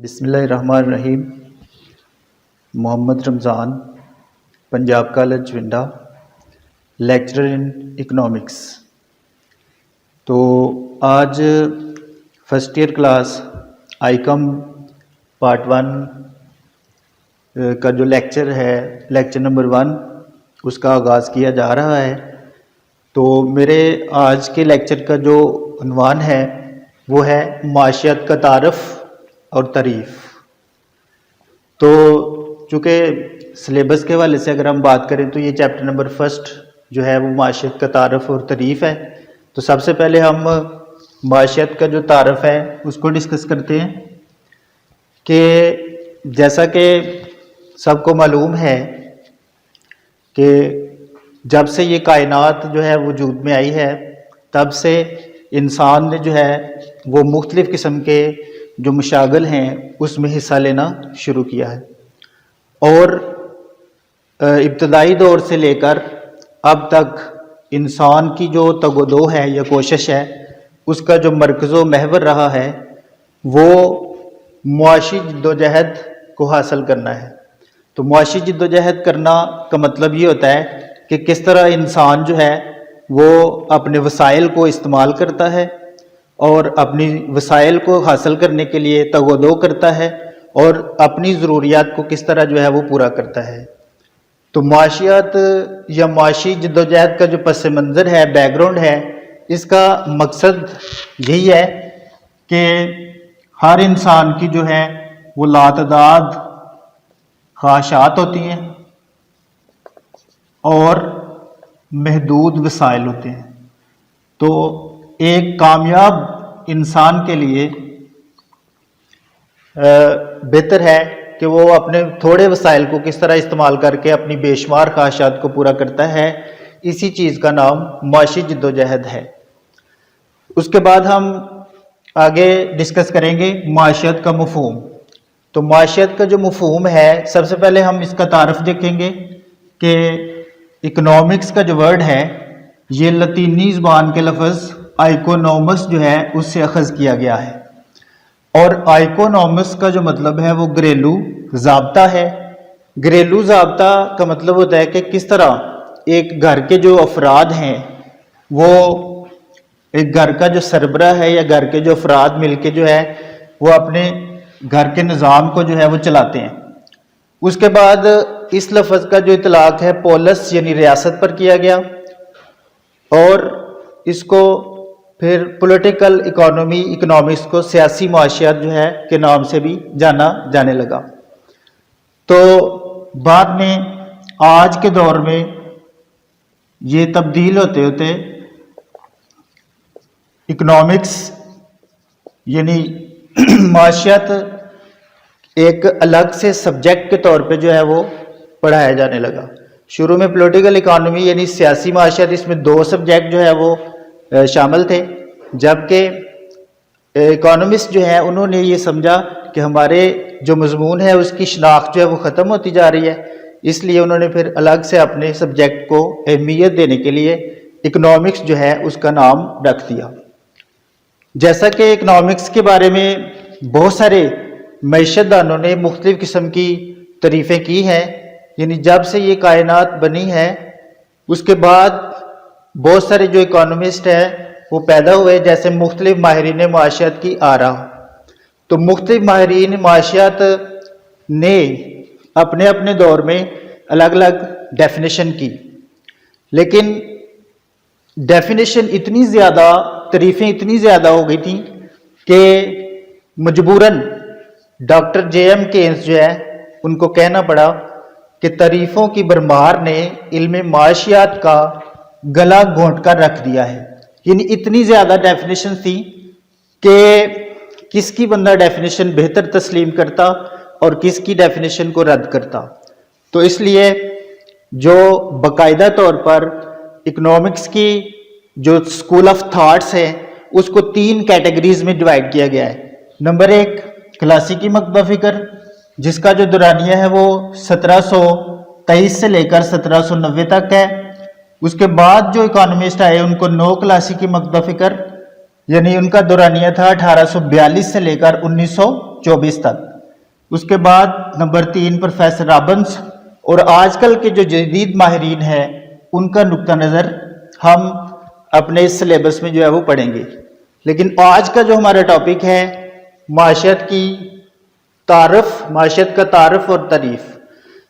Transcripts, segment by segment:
بسم اللہ الرحمن الرحیم۔ محمد رمضان، پنجاب کالج ونڈا، لیکچرر ان اکنامکس۔ تو آج first year class ICOM part 1 کا جو لیکچر ہے، لیکچر نمبر 1، اس کا آغاز کیا جا رہا ہے۔ تو میرے آج کے لیکچر کا جو عنوان ہے وہ ہے معاشیات کا تعارف اور تعریف۔ تو چونکہ سلیبس کے حوالے سے اگر ہم بات کریں تو یہ چیپٹر نمبر 1 جو ہے وہ معاشیات کا تعارف اور تعریف ہے۔ تو سب سے پہلے ہم معاشیات کا جو تعارف ہے اس کو ڈسکس کرتے ہیں کہ جیسا کہ سب کو معلوم ہے کہ جب سے یہ کائنات جو ہے وجود میں آئی ہے تب سے انسان نے جو ہے وہ مختلف قسم کے جو مشاغل ہیں اس میں حصہ لینا شروع کیا ہے، اور ابتدائی دور سے لے کر اب تک انسان کی جو تگ و دو ہے یا کوشش ہے، اس کا جو مرکز و محور رہا ہے وہ معاشی جدوجہد کو حاصل کرنا ہے۔ تو معاشی جدوجہد کرنا کا مطلب یہ ہوتا ہے کہ کس طرح انسان جو ہے وہ اپنے وسائل کو استعمال کرتا ہے اور اپنی وسائل کو حاصل کرنے کے لیے تگ و دو کرتا ہے اور اپنی ضروریات کو کس طرح جو ہے وہ پورا کرتا ہے۔ تو معاشیات یا معاشی جدوجہد کا جو پس منظر ہے، بیک گراؤنڈ ہے، اس کا مقصد یہی ہے کہ ہر انسان کی جو ہے وہ لاتعداد خواہشات ہوتی ہیں اور محدود وسائل ہوتے ہیں۔ تو ایک کامیاب انسان کے لیے بہتر ہے کہ وہ اپنے تھوڑے وسائل کو کس طرح استعمال کر کے اپنی بے شمار خواہشات کو پورا کرتا ہے۔ اسی چیز کا نام معاشی جدوجہد ہے۔ اس کے بعد ہم آگے ڈسکس کریں گے معاشیات کا مفہوم۔ تو معاشیات کا جو مفہوم ہے، سب سے پہلے ہم اس کا تعارف دیکھیں گے کہ اکنامکس کا جو ورڈ ہے یہ لطینی زبان کے لفظ آئیکونومس جو ہے اس سے اخذ کیا گیا ہے، اور آئیکونومس کا جو مطلب ہے وہ گھریلو ضابطہ ہے۔ گھریلو ضابطہ کا مطلب ہوتا ہے کہ کس طرح ایک گھر کے جو افراد ہیں، وہ ایک گھر کا جو سربراہ ہے یا گھر کے جو افراد مل کے جو ہے وہ اپنے گھر کے نظام کو جو ہے وہ چلاتے ہیں۔ اس کے بعد اس لفظ کا جو اطلاق ہے پولس یعنی ریاست پر کیا گیا، اور اس کو پھر پولیٹیکل اکنامکس کو سیاسی معاشیات جو ہے کے نام سے بھی جانا جانے لگا۔ تو بعد میں آج کے دور میں یہ تبدیل ہوتے ہوتے اکنامکس یعنی معاشیات ایک الگ سے سبجیکٹ کے طور پہ جو ہے وہ پڑھایا جانے لگا۔ شروع میں پولیٹیکل اکانومی یعنی سیاسی معاشیات، اس میں 2 سبجیکٹ جو ہے وہ شامل تھے، جبکہ اکانومسٹ جو ہیں انہوں نے یہ سمجھا کہ ہمارے جو مضمون ہے اس کی شناخت جو ہے وہ ختم ہوتی جا رہی ہے، اس لیے انہوں نے پھر الگ سے اپنے سبجیکٹ کو اہمیت دینے کے لیے اکنامکس جو ہے اس کا نام رکھ دیا۔ جیسا کہ اکنامکس کے بارے میں بہت سارے معیشت دانوں نے مختلف قسم کی تعریفیں کی ہیں، یعنی جب سے یہ کائنات بنی ہے اس کے بعد بہت سارے جو اکانومسٹ ہیں وہ پیدا ہوئے، جیسے مختلف ماہرین معاشیات کی آرا۔ تو مختلف ماہرین معاشیات نے اپنے اپنے دور میں الگ الگ ڈیفینیشن کی، لیکن ڈیفینیشن اتنی زیادہ، تعریفیں اتنی زیادہ ہو گئی تھیں کہ مجبوراً ڈاکٹر جے ایم کینز جو ہے ان کو کہنا پڑا کہ تعریفوں کی بھرمار نے علم معاشیات کا گلا گھونٹ کر رکھ دیا ہے۔ یعنی اتنی زیادہ ڈیفینیشن تھی کہ کس کی بندہ ڈیفینیشن بہتر تسلیم کرتا اور کس کی ڈیفینیشن کو رد کرتا۔ تو اس لیے جو باقاعدہ طور پر اکنامکس کی جو اسکول آف تھاٹس ہے اس کو 3 کیٹیگریز میں ڈیوائڈ کیا گیا ہے۔ نمبر 1 کلاسیکی مکتبہ فکر، جس کا جو دورانیہ ہے وہ 1723 سے لے کر 1790 تک ہے۔ اس کے بعد جو اکانومسٹ آئے ان کو نو کلاسیکی مکتبہ فکر، یعنی ان کا دورانیہ تھا 1842 سے لے کر 1924 تک۔ اس کے بعد نمبر 3 پروفیسر رابنس، اور آج کل کے جو جدید ماہرین ہیں ان کا نقطہ نظر ہم اپنے اس سلیبس میں جو ہے وہ پڑھیں گے۔ لیکن آج کا جو ہمارا ٹاپک ہے معاشیت کی تعارف، معاشیت کا تعارف اور تعریف،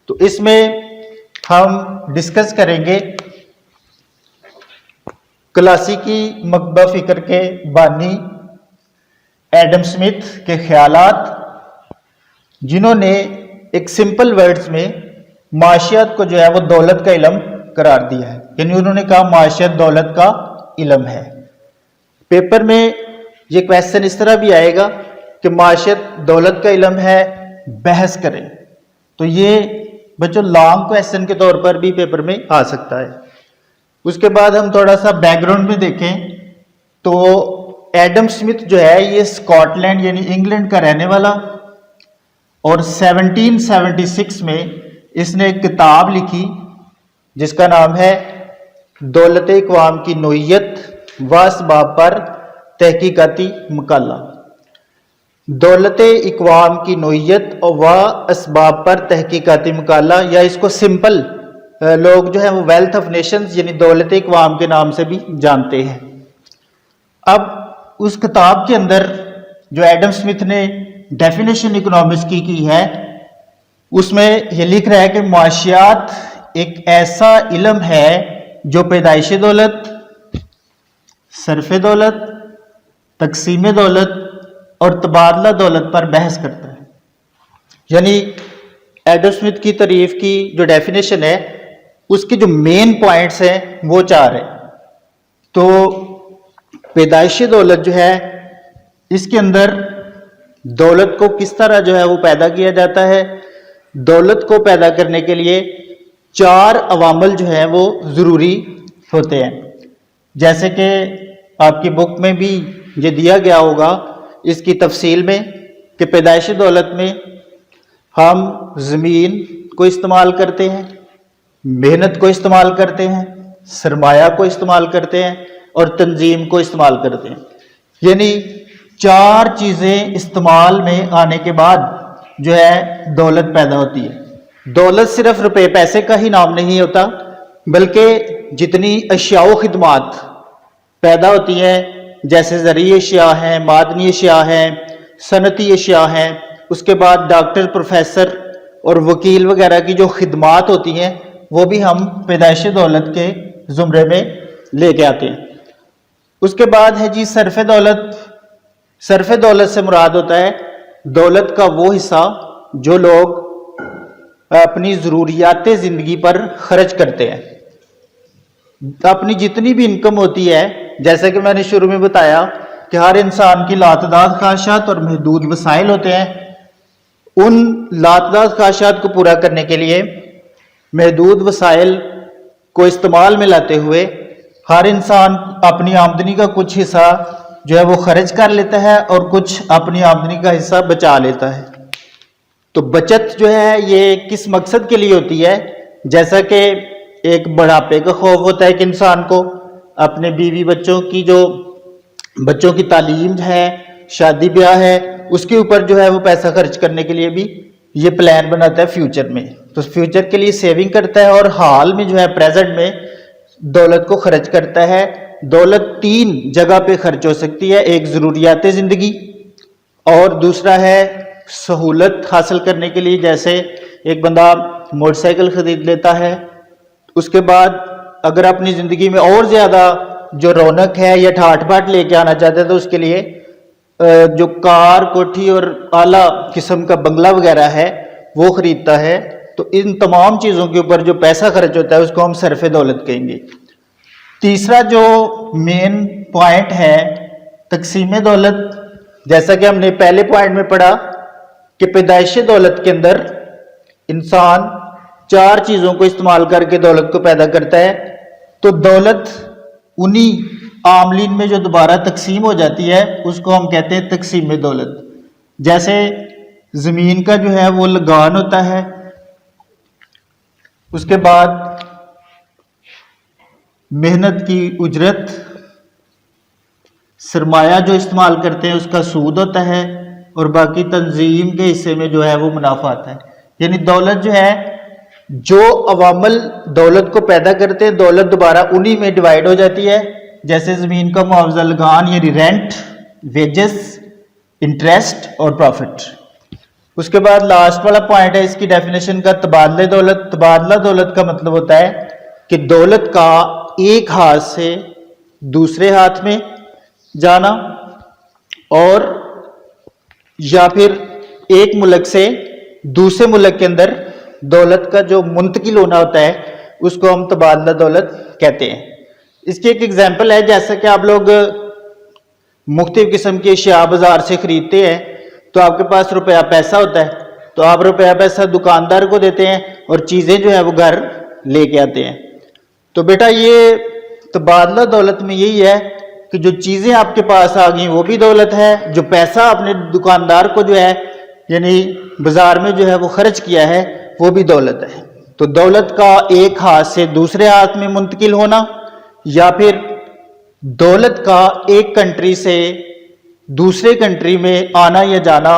تو اس میں ہم ڈسکس کریں گے کلاسیکی مکتبہ فکر کے بانی ایڈم سمتھ کے خیالات، جنہوں نے ایک سمپل ورڈز میں معاشیت کو جو ہے وہ دولت کا علم قرار دیا ہے، یعنی انہوں نے کہا معاشیت دولت کا علم ہے۔ پیپر میں یہ کویسچن اس طرح بھی آئے گا کہ معاشیت دولت کا علم ہے، بحث کریں، تو یہ بچوں لانگ کویسچن کے طور پر بھی پیپر میں آ سکتا ہے۔ اس کے بعد ہم تھوڑا سا بیک گراؤنڈ میں دیکھیں تو ایڈم سمتھ جو ہے یہ اسکاٹ لینڈ یعنی انگلینڈ کا رہنے والا، اور 1776 میں اس نے ایک کتاب لکھی جس کا نام ہے دولت اقوام کی نوعیت و اسباب پر تحقیقاتی مقالہ۔ دولت اقوام کی نوعیت و اسباب پر تحقیقاتی مقالہ، یا اس کو سمپل لوگ جو ہیں وہ ویلتھ آف نیشنز یعنی دولت اقوام کے نام سے بھی جانتے ہیں۔ اب اس کتاب کے اندر جو ایڈم سمتھ نے ڈیفینیشن اکنامکس کی ہے، اس میں یہ لکھ رہا ہے کہ معاشیات ایک ایسا علم ہے جو پیدائش دولت، صرف دولت، تقسیم دولت اور تبادلہ دولت پر بحث کرتا ہے۔ یعنی ایڈم سمتھ کی تعریف کی جو ڈیفینیشن ہے اس کی جو مین پوائنٹس ہیں وہ 4 ہیں۔ تو پیدائشی دولت جو ہے اس کے اندر دولت کو کس طرح جو ہے وہ پیدا کیا جاتا ہے، دولت کو پیدا کرنے کے لیے 4 عوامل جو ہیں وہ ضروری ہوتے ہیں، جیسے کہ آپ کی بک میں بھی یہ دیا گیا ہوگا اس کی تفصیل میں کہ پیدائشی دولت میں ہم زمین کو استعمال کرتے ہیں، محنت کو استعمال کرتے ہیں، سرمایہ کو استعمال کرتے ہیں اور تنظیم کو استعمال کرتے ہیں۔ یعنی 4 چیزیں استعمال میں آنے کے بعد جو ہے دولت پیدا ہوتی ہے۔ دولت صرف روپے پیسے کا ہی نام نہیں ہوتا، بلکہ جتنی اشیاء و خدمات پیدا ہوتی ہیں جیسے زرعی اشیاء ہیں، معدنی اشیاء ہیں، صنعتی اشیاء ہیں، اس کے بعد ڈاکٹر، پروفیسر اور وکیل وغیرہ کی جو خدمات ہوتی ہیں وہ بھی ہم پیدائش دولت کے زمرے میں لے کے آتے ہیں۔ اس کے بعد ہے جی صرف دولت۔ صرف دولت سے مراد ہوتا ہے دولت کا وہ حصہ جو لوگ اپنی ضروریات زندگی پر خرچ کرتے ہیں۔ اپنی جتنی بھی انکم ہوتی ہے، جیسا کہ میں نے شروع میں بتایا کہ ہر انسان کی لاتعداد خواہشات اور محدود وسائل ہوتے ہیں، ان لاتعداد خواہشات کو پورا کرنے کے لیے محدود وسائل کو استعمال میں لاتے ہوئے ہر انسان اپنی آمدنی کا کچھ حصہ جو ہے وہ خرچ کر لیتا ہے اور کچھ اپنی آمدنی کا حصہ بچا لیتا ہے۔ تو بچت جو ہے یہ کس مقصد کے لیے ہوتی ہے؟ جیسا کہ ایک بڑھاپے کا خوف ہوتا ہے کہ انسان کو اپنے بیوی بچوں کی تعلیم ہے، شادی بیاہ ہے، اس کے اوپر جو ہے وہ پیسہ خرچ کرنے کے لیے بھی یہ پلان بناتا ہے فیوچر میں، تو فیوچر کے لیے سیونگ کرتا ہے اور حال میں جو ہے پریزنٹ میں دولت کو خرچ کرتا ہے۔ دولت 3 جگہ پہ خرچ ہو سکتی ہے، ایک ضروریات زندگی اور دوسرا ہے سہولت حاصل کرنے کے لیے، جیسے ایک بندہ موٹر سائیکل خرید لیتا ہے، اس کے بعد اگر اپنی زندگی میں اور زیادہ جو رونق ہے یا ٹھاٹ باٹ لے کے آنا چاہتا ہے تو اس کے لیے جو کار، کوٹھی اور اعلیٰ قسم کا بنگلہ وغیرہ ہے وہ خریدتا ہے۔ تو ان تمام چیزوں کے اوپر جو پیسہ خرچ ہوتا ہے اس کو ہم صرف دولت کہیں گے۔ تیسرا جو مین پوائنٹ ہے تقسیم دولت، جیسا کہ ہم نے پہلے پوائنٹ میں پڑھا کہ پیدائش دولت کے اندر انسان 4 چیزوں کو استعمال کر کے دولت کو پیدا کرتا ہے، تو دولت انہی عاملین میں جو دوبارہ تقسیم ہو جاتی ہے اس کو ہم کہتے ہیں تقسیم دولت۔ جیسے زمین کا جو ہے وہ لگان ہوتا ہے، اس کے بعد محنت کی اجرت، سرمایہ جو استعمال کرتے ہیں اس کا سود ہوتا ہے، اور باقی تنظیم کے حصے میں جو ہے وہ منافع آتا ہے. یعنی دولت جو ہے، جو عوامل دولت کو پیدا کرتے ہیں، دولت دوبارہ انہی میں ڈیوائیڈ ہو جاتی ہے، جیسے زمین کا معاوضہ لگان یعنی رینٹ، ویجز، انٹرسٹ اور پروفٹ. اس کے بعد لاسٹ والا پوائنٹ ہے اس کی ڈیفینیشن کا، تبادلہ دولت. تبادلہ دولت کا مطلب ہوتا ہے کہ دولت کا ایک ہاتھ سے دوسرے ہاتھ میں جانا، اور یا پھر ایک ملک سے دوسرے ملک کے اندر دولت کا جو منتقل ہونا ہوتا ہے اس کو ہم تبادلہ دولت کہتے ہیں. اس کی ایک ایگزامپل ہے، جیسا کہ آپ لوگ مختلف قسم کی اشیاء بازار سے خریدتے ہیں تو آپ کے پاس روپیہ پیسہ ہوتا ہے، تو آپ روپیہ پیسہ دکاندار کو دیتے ہیں اور چیزیں جو ہے وہ گھر لے کے آتے ہیں. تو بیٹا یہ تبادلہ دولت میں یہی ہے کہ جو چیزیں آپ کے پاس آ گئیں وہ بھی دولت ہے، جو پیسہ آپ نے دکاندار کو جو ہے یعنی بازار میں جو ہے وہ خرچ کیا ہے وہ بھی دولت ہے. تو دولت کا ایک ہاتھ سے دوسرے ہاتھ میں منتقل ہونا، یا پھر دولت کا ایک کنٹری سے دوسرے کنٹری میں آنا یا جانا،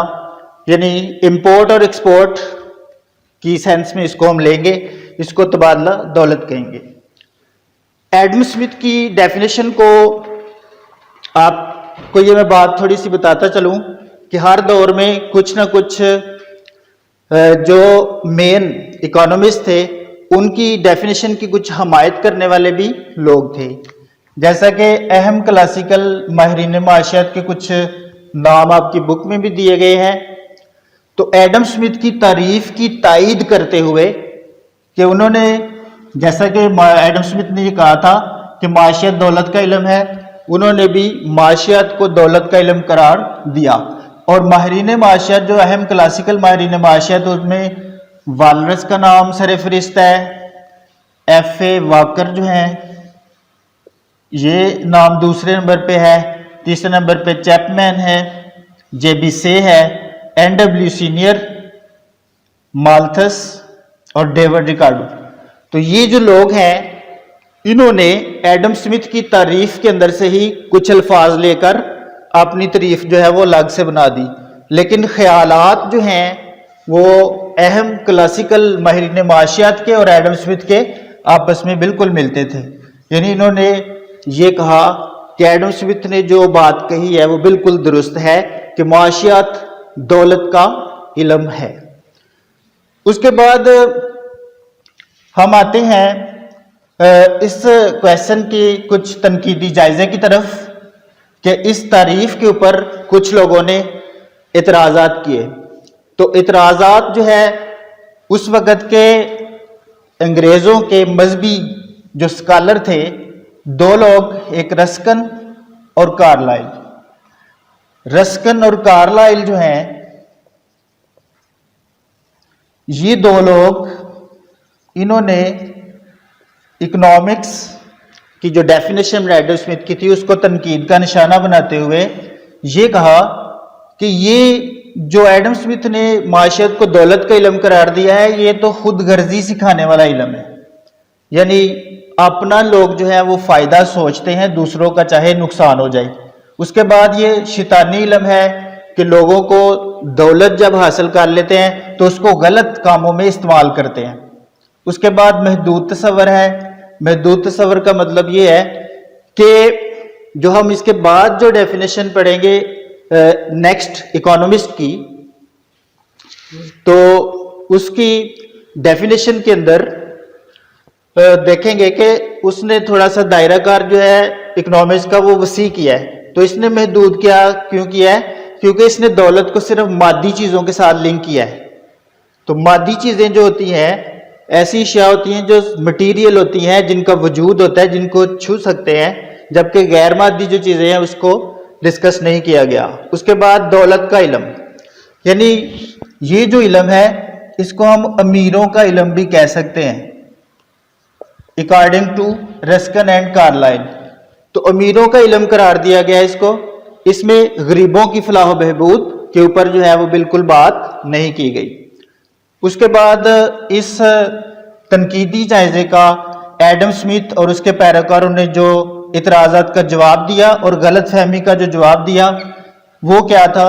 یعنی امپورٹ اور ایکسپورٹ کی سینس میں اس کو ہم لیں گے، اس کو تبادلہ دولت کہیں گے. ایڈم اسمتھ کی ڈیفینیشن کو آپ کو یہ میں بات تھوڑی سی بتاتا چلوں کہ ہر دور میں کچھ نہ کچھ جو مین اکانومسٹ تھے ان کی ڈیفینیشن کی کچھ حمایت کرنے والے بھی لوگ تھے. جیسا کہ اہم کلاسیکل ماہرین معاشیات کے کچھ نام آپ کی بک میں بھی دیے گئے ہیں. تو ایڈم اسمتھ کی تعریف کی تائید کرتے ہوئے کہ انہوں نے، جیسا کہ ایڈم اسمتھ نے یہ کہا تھا کہ معاشیات دولت کا علم ہے، انہوں نے بھی معاشیات کو دولت کا علم قرار دیا. اور ماہرین معاشیات جو اہم کلاسیکل ماہرین معاشیات، اس میں والرس کا نام سر فہرست ہے، ایف اے واکر جو ہیں یہ نام دوسرے نمبر پہ ہے، تیسرے نمبر پہ چیپمین ہے، جے بی سے ہے، این ڈبلیو سینئر، مالتھس اور ڈیوڈ ریکارڈو. تو یہ جو لوگ ہیں انہوں نے ایڈم اسمتھ کی تعریف کے اندر سے ہی کچھ الفاظ لے کر اپنی تعریف جو ہے وہ الگ سے بنا دی، لیکن خیالات جو ہیں وہ اہم کلاسیکل ماہرین معاشیات کے اور ایڈم اسمتھ کے آپس میں بالکل ملتے تھے. یعنی انہوں نے یہ کہا کہ ایڈم اسمتھ نے جو بات کہی ہے وہ بالکل درست ہے کہ معاشیات دولت کا علم ہے. اس کے بعد ہم آتے ہیں اس کویسچن کی کچھ تنقیدی جائزے کی طرف کہ اس تعریف کے اوپر کچھ لوگوں نے اعتراضات کیے. تو اعتراضات جو ہے اس وقت کے انگریزوں کے مذہبی جو اسکالر تھے، دو لوگ، ایک رسکن اور کارلائل. رسکن اور کارلائل جو ہیں یہ دو لوگ، انہوں نے اکنامکس کی جو ڈیفینیشن ایڈم اسمتھ کی تھی اس کو تنقید کا نشانہ بناتے ہوئے یہ کہا کہ یہ جو ایڈم اسمتھ نے معاشیات کو دولت کا علم قرار دیا ہے یہ تو خود غرضی سکھانے والا علم ہے. یعنی اپنا لوگ جو ہے وہ فائدہ سوچتے ہیں، دوسروں کا چاہے نقصان ہو جائے. اس کے بعد یہ شیطانی علم ہے کہ لوگوں کو دولت جب حاصل کر لیتے ہیں تو اس کو غلط کاموں میں استعمال کرتے ہیں. اس کے بعد محدود تصور ہے. محدود تصور کا مطلب یہ ہے کہ جو ہم اس کے بعد جو ڈیفینیشن پڑھیں گے نیکسٹ اکانومسٹ کی، تو اس کی ڈیفینیشن کے اندر دیکھیں گے کہ اس نے تھوڑا سا دائرہ کار جو ہے اکنامکس کا وہ وسیع کیا ہے. تو اس نے محدود کیوں کیا ہے؟ کیونکہ اس نے دولت کو صرف مادی چیزوں کے ساتھ لنک کیا ہے. تو مادی چیزیں جو ہوتی ہیں ایسی اشیاء ہوتی ہیں جو مٹیریل ہوتی ہیں، جن کا وجود ہوتا ہے، جن کو چھو سکتے ہیں، جبکہ غیر مادی جو چیزیں ہیں اس کو ڈسکس نہیں کیا گیا. اس کے بعد دولت کا علم، یعنی یہ جو علم ہے اس کو ہم امیروں کا علم بھی کہہ سکتے ہیں according to Ruskin and Carlyle. تو امیروں کا علم قرار دیا گیا اس کو. اس میں غریبوں کی فلاح و بہبود کے اوپر جو ہے وہ بالکل بات نہیں کی گئی. اس کے بعد اس تنقیدی جائزے کا ایڈم اسمتھ اور اس کے پیروکاروں نے جو اعتراضات کا جواب دیا اور غلط فہمی کا جو جواب دیا وہ کیا تھا